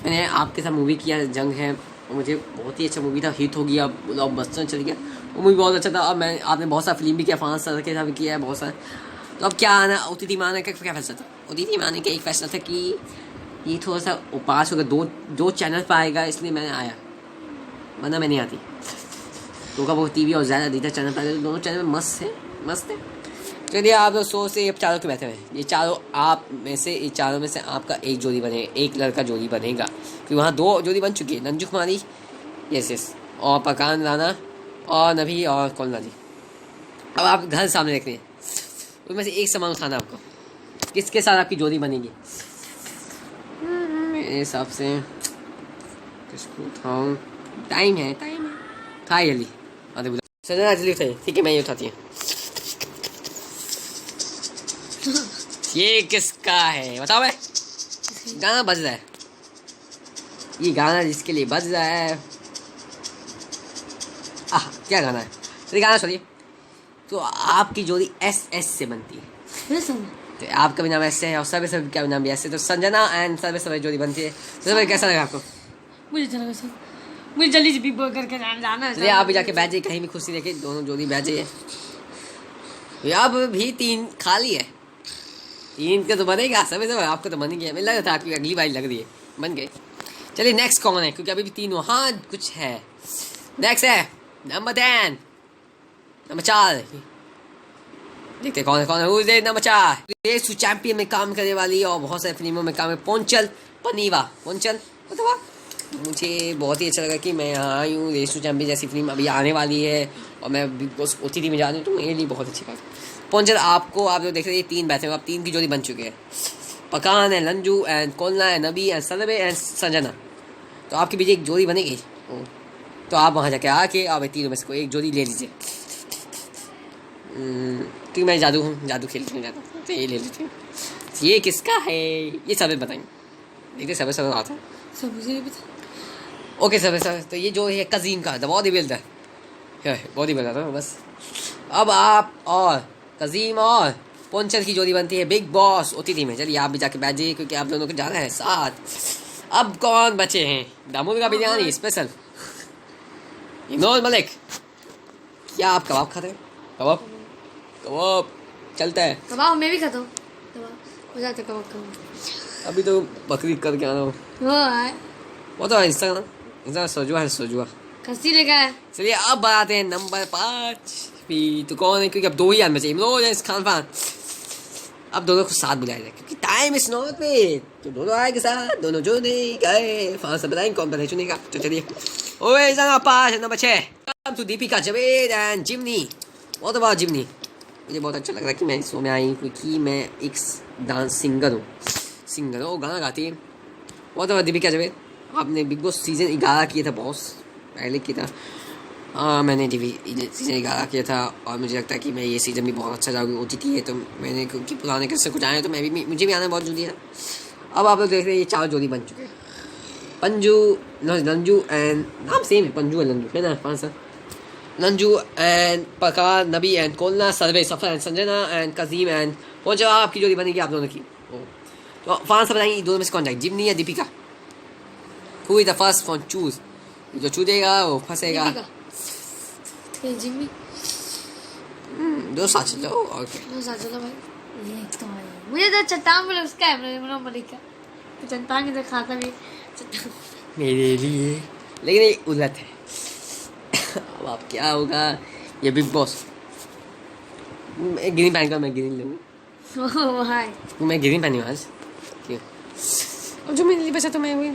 मैंने आपके साथ मूवी किया है जंग है, और मुझे बहुत ही अच्छा मूवी था, हिट हो गया, बस्तर चल गया, वो मूवी बहुत अच्छा था। और मैं आपने बहुत सारा फिल्म भी किया, 5 साल के साथ भी किया है बहुत सारा। तो अब क्या आना OTT में आने का क्या फैसला था? OTT में आने का एक फैसला था कि ये थोड़ा सा उपास होगा, दो चैनल पर आएगा, इसलिए मैंने आया, वरना मैं नहीं आती। तो का वो TV और ज़्यादा दीदा चैनल पर, दोनों चैनल मस्त है। चलिए आप लोग सोच से ये चारों के बैठे हैं, ये चारों आप में से, ये चारों में से आपका एक जोड़ी बनेगा, एक लड़का जोड़ी बनेगा क्योंकि वहाँ 2 जोड़ी बन चुकी है, लंजू कुमारी यस और पकान राणा और नबी और कोलना जी। अब आप घर सामने देख रहे हैं, उनमें से एक सामान उठाना आपको, किसके साथ आपकी जोड़ी बनेगी? मेरे हिसाब से किसको उठाऊँ? टाइम है था जल्दी, सजना जल्दी उठाइए। ठीक है मैं ये उठाती हूँ। ये किसका है बताओ? मैं गाना बज रहा है, ये गाना जिसके लिए बज रहा है, क्या गाना है? चलिए गाना छोड़िए, तो आपकी जोड़ी SS से बनती है। तो आपका भी नाम ऐसे है और सर्वे सर्वे का भी नाम भी ऐसे, तो संजना एंड सर्वे सर्वे जोड़ी बनती है। तो सर्वे कैसा लगा आपको? मुझे अच्छा लगा सर, मुझे जल्दी से बिग बॉस करके जाना है। चलिए आप भी जाके बैठ जाइए, कहीं भी खुशी देखे, दोनों जोड़ी बैठ जाइए। अब भी 3 खाली है, 3 का तो बनेगा सर्वे सर्वे, आपको तो बन गया, मुझे लग रहा था आपकी अगली बारी लग रही है, बन गए। चलिए नेक्स्ट कौन है, क्योंकि अभी भी 3 हो। हाँ कुछ है, नेक्स्ट है नंबर 10, नंबर 4। देखते कौन है Who is it? नंबर 4 रेसु चैंपियन में काम करने वाली और बहुत सारे फिल्मों में काम है, पोंचल पनीवा। पोंचल बताओ, मुझे बहुत ही अच्छा लगा कि मैं यहाँ आई हूँ। रेसु चैंपियन जैसी फिल्म अभी आने वाली है और मैं बिग बॉस OTT में जा रही हूँ, तो मेरे लिए बहुत अच्छी बात। पोंचल आपको, आप लोग देख रहे हैं 3 बैठे हो, आप 3 की जोड़ी बन चुके हैं। पकान है लंजू एंड कोलना है नबी एंड सलबे एंड संजना। तो आपके बीच एक जोड़ी बनेगी, तो आप वहाँ जाके आके आप 3 में से कोई एक जोड़ी ले लीजिए। क्योंकि मैं जादू हूँ, जादू खेलती हूँ ज़्यादा, तो ये ले लेती हूँ। ये किसका है ये सब बताएंगे, देखते सब आता है सब मुझे नहीं पता। ओके सब। तो ये जो है कजीम का the body builder, body builder बस। अब आप और कजीम और पोंचल की जोड़ी बनती है बिग बॉस OTT में। चलिए आप भी जाके बैठ जाइए, क्योंकि आप दोनों को जाना है साथ। अब कौन बचे हैं? दामूद का बिरयानी स्पेशल, इनोल मलिक। क्या आप कबाब खाते हैं? कबाब चलता है। कबाब मैं भी खाता हूँ, कबाब हो जाता है, कबाब अभी तो बकरी करके आना हो, वो तो इंस्टाग्राम सोजुआ खस्सी लेकर है। चलिए अब आते हैं नंबर 5 भी। तो कौन है, क्योंकि अब 2 ही आदमी चाहिए, इमरान एंड खान खान। अब दोनों को साथ बुलाया जाए, क्योंकि टाइम इज नॉट वेट। तो दोनों आए के साथ, दोनों जो नहीं गए फांस से बताएंगे कौन बने चुनेगा। तो चलिए ओए जाना 5 number 6 come to Deepika Javed and जिमनी। बहुत बात जिमनी, मुझे बहुत अच्छा लग रहा है कि मैं इस शो में आई हूँ, क्योंकि मैं एक डांस सिंगर हूँ, गाना गाती है। बहुत बात दीपिका जावेद, आपने बिग बॉस सीजन 11 किया था, बॉस पहले किया था। हाँ मैंने सीजन 11 किया था, और मुझे लगता है कि मैं ये सीज़न भी बहुत अच्छा जाऊँगी। OTT है तो मैंने, क्योंकि पुराने कैसे कुछ आए तो मुझे भी आना बहुत जल्दी है। अब आप लोग देख रहे हैं ये 4 जोड़ी बन चुके हैं, लंजू एंड नाम सेम है, पंजू एंड लंजू है ना, 5 लंजू एंड पकार नबी एंड कोलना सर्वे सफर and Sanjana and Kazim and वो जो आपकी जोड़ी बनेगी आप दोनों की। तो 5 से बताएंगे दोनों में से कौन जाएगी, जिमनी या Deepika? Who is the first one choose? जो चूदेगा वो फंसेगा। जिम्मी दो साथ चलो, ओके दो साथ चलो भाई। ये तो है, मुझे तो चट्टान बोले उसका है, इमरान मलिक का चट्टान की तो खाता भी चट्टान मेरे लिए, लेकिन ये उलट है। अब आप क्या होगा ये बिग बॉस, ग्रीन पहन कर मैं ग्रीन लूँगा, भाई मैं ग्रीन पहनी हूँ आज, क्यों? अब जो मेरे लिए बचा तो मैं वही।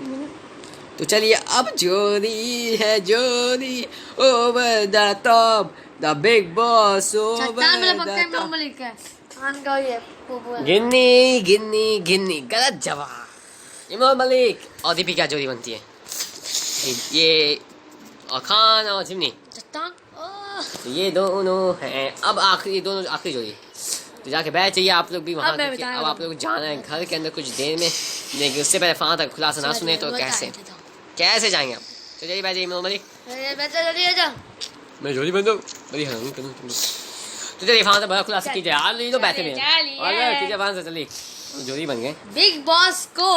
तो चलिए अब जोड़ी है जोड़ी over the top, the Bigg boss चट्टान वाला पक्का ओवर इमरान मलिक का है, खान का ही है पोपो। गिन्नी गलत जवाब। इमरान मलिक और दीपिका जोड़ी बनती है, ये और खान और जिमनी चट्टान। तो ये दोनों हैं। अब आखिरी दोनों आखिरी जोड़ी, तो जाके बैठ जाइए आप लोग भी वहाँ। अब आप लोग जाना है घर के अंदर कुछ देर में, लेकिन उससे पहले फां तक खुलासा ना सुने तो कैसे जाएंगे आप? तो चलिए बैठ जाइए इमरान मलिक, मैं जोड़ी बन दो बड़ी हरामी करूँ। तो चलिए फां तक बड़ा खुलासा कीजिए, आज तो बैठे में कीजिए फां से, चलिए जोड़ी बन गए। बिग बॉस को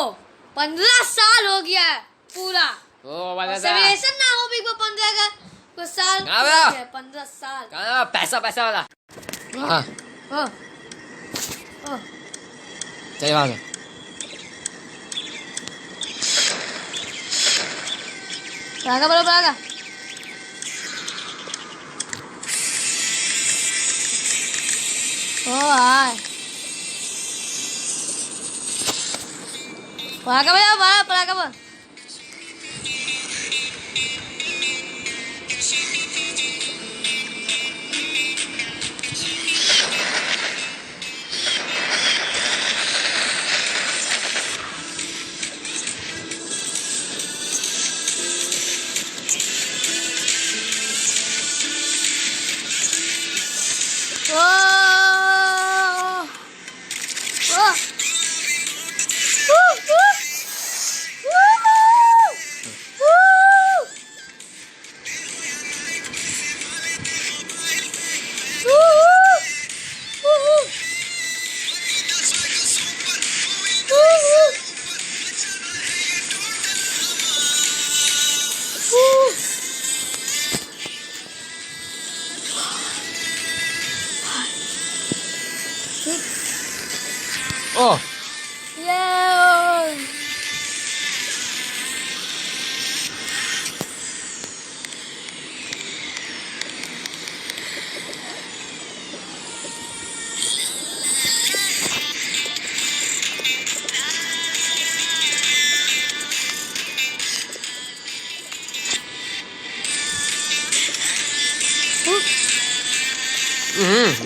15 साल हो गया है पूरा, ओ वाला सेलिब्रेशन ना हो बिग बॉस 15 का कुछ साल, 15 साल पैसा वाला। हाँ चलिए वहाँ से बड़ा ओ हाय पराका बोल। ओह ये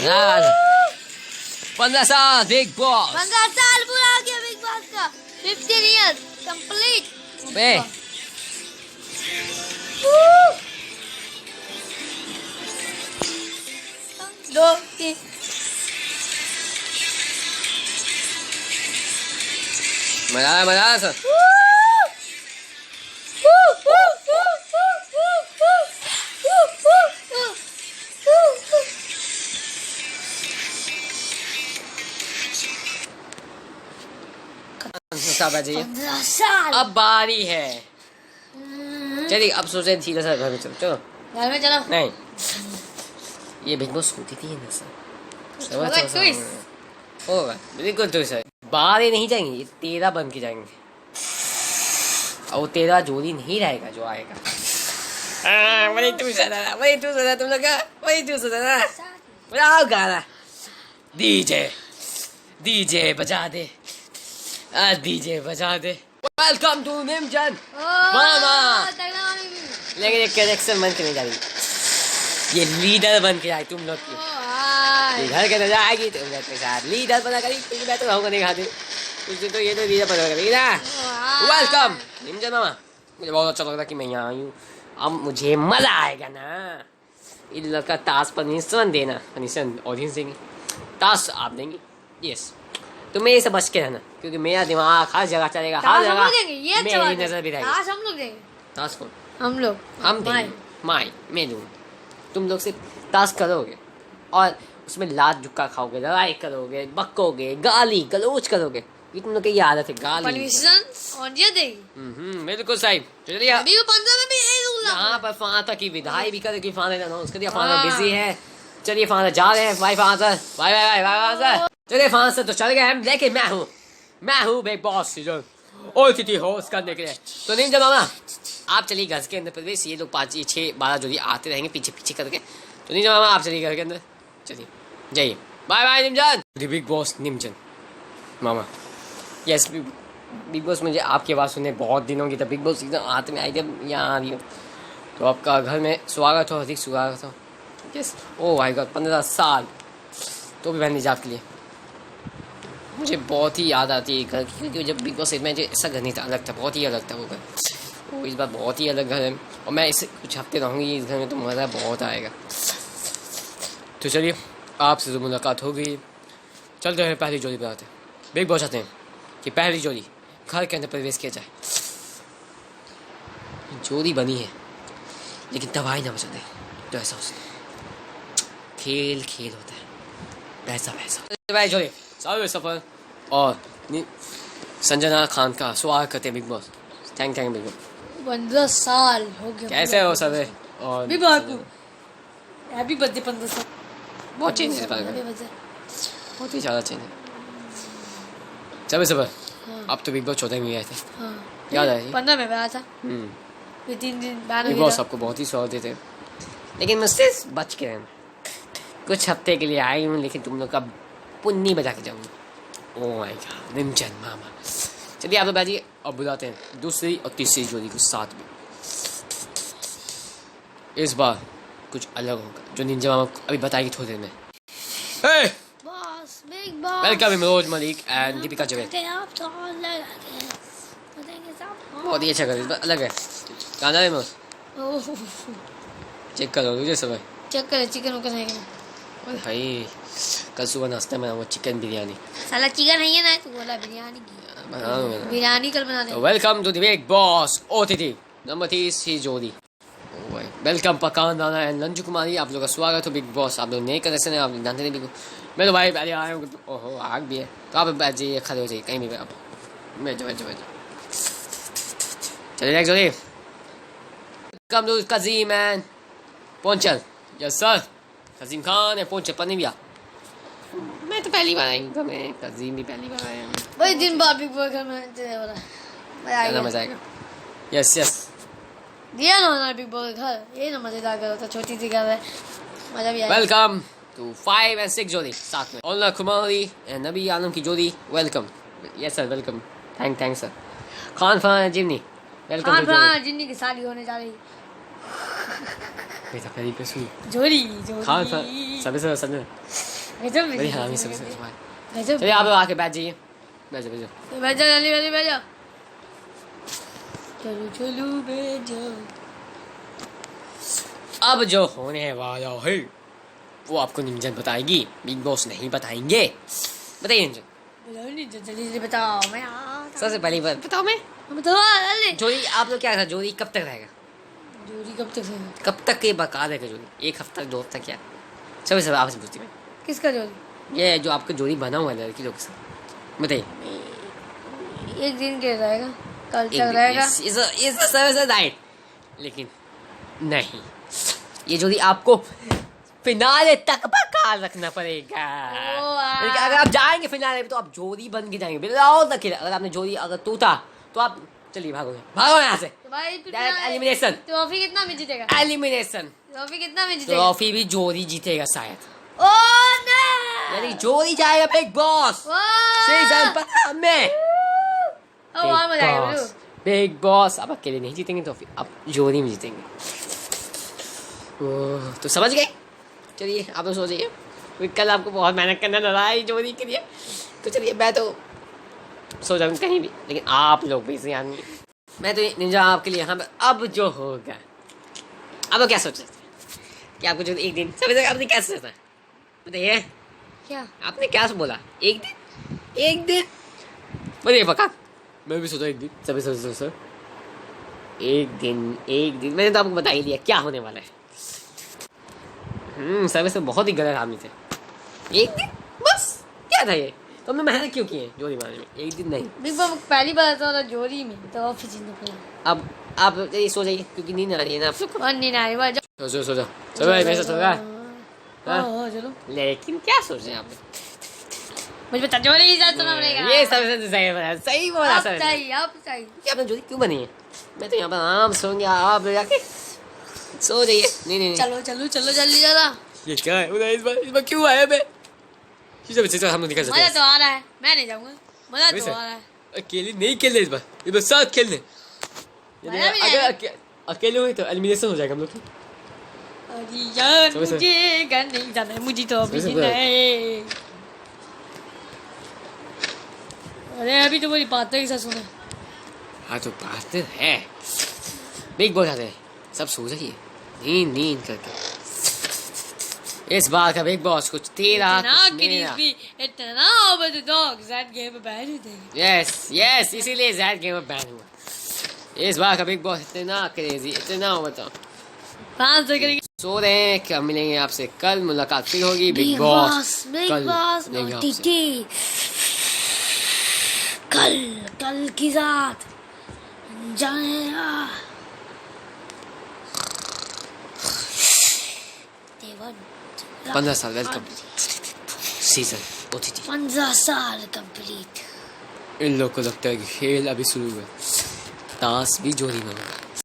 यार 15 साल बिग बॉस 15 साल पूरा हो गया बिग बॉस का 15 इयर्स कंप्लीट बे दो तीन मजा सर साहब आ जाइए 15 साल अब बारी है चलिए अब सोचे सीधा सा घर में चलो घर में चलो नहीं ये बिग बॉस होती थी ना सर होगा क्विज होगा बिल्कुल तो सर बाहर नहीं जाएंगे ये 13 बन के जाएंगे और वो 13 जोड़ी नहीं रहेगा जो आएगा वही तू सदा तुम लोग का वही तू सदा बजाओ गाना डीजे बजा दे डीजे बजा दे वेलकम टू निमजन मामा लेकिन ये कनेक्शन बन के नहीं जा रही ये लीडर बन के जाए तुम लोग की ये घर के अंदर जाएगी तुम लोग के साथ लीडर बना करी मैं तो रहूँगा नहीं खाते उस दिन तो ये तो लीडर बना करेगी ना वेलकम निमजन मामा मुझे बहुत अच्छा लग रहा कि मैं यहाँ आई हूँ अब मुझे मजा आएगा ना इन लोग का टास्क परमिशन देना परमिशन ऑडियंस देंगे टास्क आप देंगे यस तो मैं ये सब बच के रहना क्योंकि मेरा दिमाग हर जगह चलेगा हर जगह मेरी नजर भी रहेगी हम लोग देंगे टास्क कौन हम लोग हम देंगे मैं दूँ तुम लोग सिर्फ टास्क करोगे और उसमें लात झुक्का खाओगे लड़ाई करोगे बकोगे गाली गलोच करोगे ये तुम लोग की आदत है गाली परमिशन ऑडियंस देगी बिल्कुल सही चलिए अभी वो 15 में भी यही रूल यहाँ पर फादर की विदाई भी करेगी फादर अनाउंस कर दिया फादर बिजी है चलिए फादर जा रहे हैं बाय फादर बाय फादर चलिए फादर तो चल गए हम लेकिन मैं हूँ big Boss season OTT host करने के लिए तो नहीं मामा आप चलिए घर के अंदर प्रवेश ये लोग 5 6 12 जोड़ी आते रहेंगे पीछे पीछे करके तो नहीं मामा आप चलिए घर के अंदर चलिए जाइए बाय निमजन बिग बॉस निमजन मामा यस बिग बॉस मुझे आपकी आवाज़ सुनने बहुत दिनों की था बिग बॉस एकदम हाथ में आई जब यहाँ आ रही हो तो आपका घर में स्वागत हो अधिक स्वागत हो यस ओ भाई गॉड 15 साल तो भी मैंने निजात के लिए मुझे बहुत ही याद आती है घर की क्योंकि जब बिग बॉस में जो ऐसा घर नहीं था अलग था बहुत ही अलग था वो घर वो इस बार बहुत ही अलग घर है और मैं इस कुछ हफ्ते रहूँगी इस घर में तो मज़ा बहुत आएगा तो चलिए आपसे जो मुलाकात हो गई चलते हैं पहली जोड़ी पर आते बिग बॉस चाहते हैं कि पहली जोड़ी घर के अंदर प्रवेश किया जाए जोड़ी बनी है लेकिन तबाही ना मचा दे तो ऐसा उसने खेल होता है वैसा भाई जोड़ी सारे सफर और संजना खान का स्वागत करते हैं big boss thank big boss 15 साल हो गए कैसे हो सब और भी बापू हैप्पी बर्थडे 15 साल बहुत चेंज है बहुत ही ज़्यादा चेंज है सब अब तो बिग बॉस 14 में आए थे याद है 15 में आया था फिर 3 दिन बाद बिग बॉस आपको बहुत ही स्वागत देते हैं लेकिन मुझसे बच के रहना कुछ हफ्ते के लिए आई हूँ लेकिन तुम लोग का पुन्नी बजा के जाऊँगी ओह माय गॉड निमजन मामा चलिए आप लोग बैठिए और बुलाते हैं दूसरी और तीसरी जोड़ी को साथ में इस बार कुछ अलग होगा जो निंजा मामा अभी बताएगी थोड़ी देर में boss big boss welcome Manoj Malik and Deepika Javed बहुत ही अच्छा कर अलग है गाना है मनोज चेक करो मुझे सब चेक कर चिकन वकन है भाई कल सुबह नाश्ता में वो चिकन बिरयानी साला चिकन नहीं है ना तू बोला बिरयानी की बिरयानी कल बना दे welcome to the Bigg Boss OTT number 30 जोड़ी वेलकम पकान दाना एंड लंजू कुमारी आप लोग का स्वागत हो बिग बॉस आप लोग नए कनेक्शन है आप जानते नहीं मैं तो भाई पहले आया हूँ ओहो आग भी है तो आप बैठ जाइए खड़े हो जाइए कहीं भी आप बैठ जाओ चलिए नेक्स्ट जोड़ी वेलकम टू कजीम एंड पोंचल यस सर कजीम खान है पोंचल पनीबिया मैं तो पहली बार आई, तो मैं कजीम भी पहली बार आया। भाई दिन बाद बिग बॉस घर में चले वाला मजा आएगा, मजा आएगा। यस यस, दिया ना हमारा बिग बॉस घर, ये ना मजेदार घर होता, छोटी सी घर है, मजा भी आएगा। वेलकम टू 5 और 6 जोड़ी साथ में, ओला कुमारी एंड नबी आलम की जोड़ी। Welcome, yes sir, welcome, thanks sir. Khan फरान जिमनी, वेलकम। खान फरान जिन्नी की शादी होने जा रही, बेटा पहली पे सुनी जोड़ी खान फरान सब सब गजब बड़ी हरामी सब गजब। चलिए आप लोग आके बैठ जाइए, बैठ जाओ। बैठ जाओ जल्दी जल्दी बैठ जाओ, चलो चलो बैठ जाओ। अब जो होने वाला है वो आपको निंजन बताएगी, बिग बॉस नहीं बताएंगे। बताइए निंजन, बताओ नहीं जल्दी जल्दी बताओ, मैं सबसे पहली बात बताओ, मैं बताओ जल्दी। जोड़ी आप लोग क्या था, जोड़ी कब तक रहेगा, जोड़ी कब तक है? कब तक ये बका रहेगा जोड़ी, एक हफ्ता 2 हफ्ता क्या? सब आपसे पूछती मैं, किसका जोड़ी? ये जो आपका जोड़ी बना हुआ है लड़की लोग के साथ, बताइए। एक दिन के रहेगा, कल एक तक रहेगा। दिन नाइट, लेकिन नहीं, ये जोड़ी आपको फिनाले तक बका रखना पड़ेगा। लेकिन अगर आप जाएंगे फिनाले में तो आप जोड़ी बन के जाएंगे बिलाओ तक। अगर आपने जोड़ी अगर टूटा तो आप चलिए भागो यहाँ से। तो भाई डायरेक्ट एलिमिनेशन, ट्रॉफी कितना में जीतेगा? एलिमिनेशन। ट्रॉफी कितना में जीतेगा? ट्रॉफी भी जोड़ी जीतेगा शायद, ओ नहीं, यानी जोड़ी जाएगा बिग बॉस सीजन 15 में। ओ और मजा आएगा बोलो। बिग बॉस अब अकेले नहीं जीतेंगे ट्रॉफी, अब जोड़ी में जीतेंगे। ओह, तो समझ गए। चलिए आप लोग सो जाइए, क्योंकि कल आपको बहुत मेहनत करना लग रहा है जोड़ी के लिए। तो चलिए मैं तो सो जाऊँ कहीं भी, लेकिन आप लोग भी याद नहीं, मैं तो निंजा आपके लिए यहाँ पे। अब जो होगा, अब वो क्या सोच रहे थे कि आपको जो एक दिन सब आपने क्या सोचा बताइए, क्या आपने क्या बोला? एक दिन बताइए पक्का। मैं भी सोचा एक दिन, सभी सोचा एक दिन मैंने तो आपको बता ही दिया क्या होने वाला है। सब से बहुत ही गलत आदमी थे। एक दिन बस क्या था ये, तो हमने मेहनत क्यों की है जोड़ी मारने में? एक दिन नहीं, बिग बॉस पहली बार तो जोड़ी में ट्रॉफी जीतने पड़ा। अब आप ये सो जाइए क्योंकि नींद आ रही है ना आप सबको। और नहीं आ रही बात, सो जाओ मैं सो रहा है। हाँ चलो, लेकिन क्या सोच रहे हैं आप? मुझे बता जोड़ी ही जाना पड़ेगा। ये सबसे सही बोला आप सर। चाहिए ये आपने जोड़ी क्यों बनी है? मैं तो यहाँ पर आराम से सोऊंगी, आप लोग जाके सो जाइए। नहीं चलो चलो चलो जल्दी जरा, ये क्या है? इस बार क्यों आया मैं? ये सब हम लोग निकल सकते मजा हैं। तो आ रहा है, मैं नहीं जाऊंगा, मजा तो आ रहा है। अकेले नहीं खेलने इस बार साथ खेलने। अगर अकेले हुए तो एलिमिनेशन हो जाएगा हम लोग की। अरे यार मुझे घर नहीं जाना है, मुझे तो अभी जीना है। अरे अभी तो मेरी बातें ही सुना। हाँ तो बात है, बिग बॉस आते हैं सब सो जाइए नींद करके। इस बार का बिग बॉस कुछ तेरा कुछ मेरा। इतना over the dog that game में बैन हो जाएगा। यस इसीलिए ज़ैड गेम में बैन हुआ। इस बार का बिग बॉस इतना क्रेजी, इतना बताओ। कहाँ से करेंगे? सो रहे हैं, क्या मिलेंगे आपसे कल, मुलाकात फिर होगी बिग बॉस कल की रात जानेगा 15 साल वेलकम सीजन OTT। 15 साल कंप्लीट। इन लोग को लगता है कि खेल अभी शुरू हुआ, टास्क भी जोड़ी में होगा।